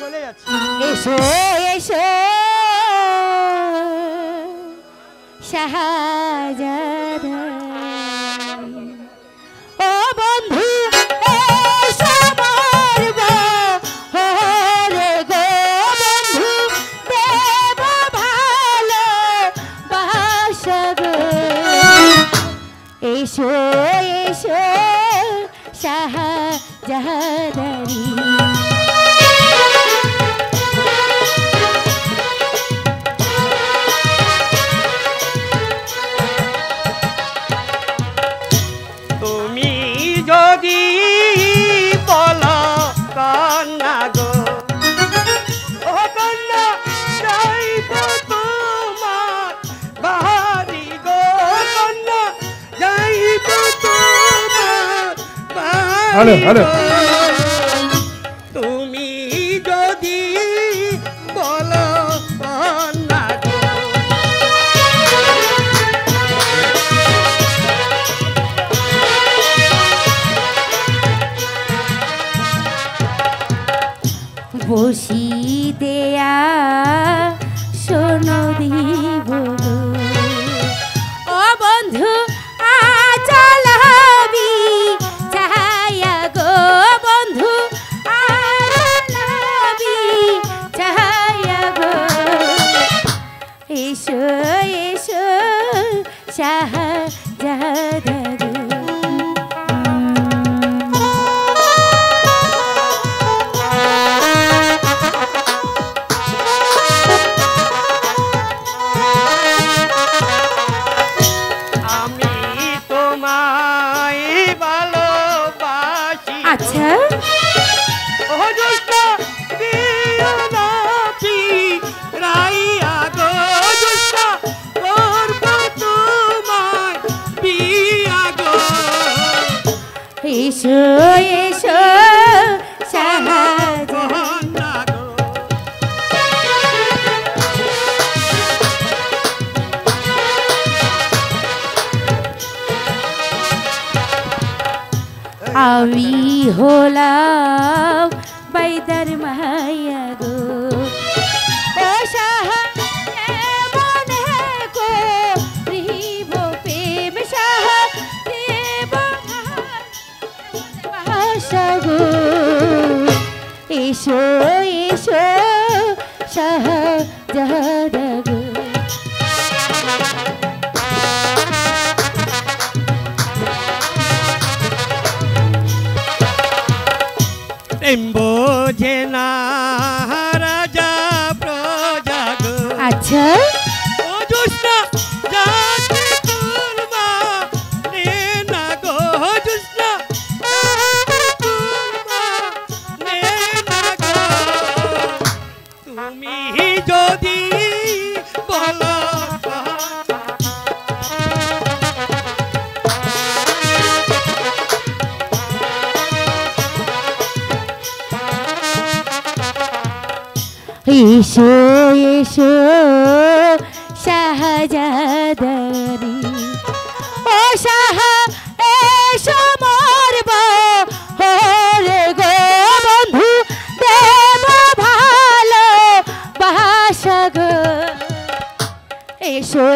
চলে যাচ্ছি। এসো এসো শাহজাদা, ও বন্ধু এসো মোর বহরে গো, বন্ধু দেব ভালো বাসা গো। এসো এসো শাহজাদারি, যদি বলো কন্যা গো, ও কন্যা যাইব তোমার বাড়ি গো, কন্যা যাইব তোমার বাড়ি গো। তুমি যদি বলো কন্যা গো, বসি দেয়া শোনো দিব গো, ও বন্ধু আচলবি চাহায়া গো, বন্ধু আচলবি চাহায়া গো। এসো এসো শাহজাদা গো। আচ্ছা এসো এসো শাহজাদা, আমি হলাম বাইদার মায়া গো, ও শাহ মনে কো রিব প্রেম শাহ দেব ভাষা গো। এসো এসো শাহজাদা গো। বোঝে না রাজা প্রজা গো, আচ্ছা ও জোৎস্না যাতে তুলবা নে না গো, জোৎস্না তুলবা নে না গো। তুমি যদি বলো এসো এসো শাহজাদারি, ও শাহ এসো মোর বহরে গো, বন্ধু দেব ভালো বাসা গো। এসো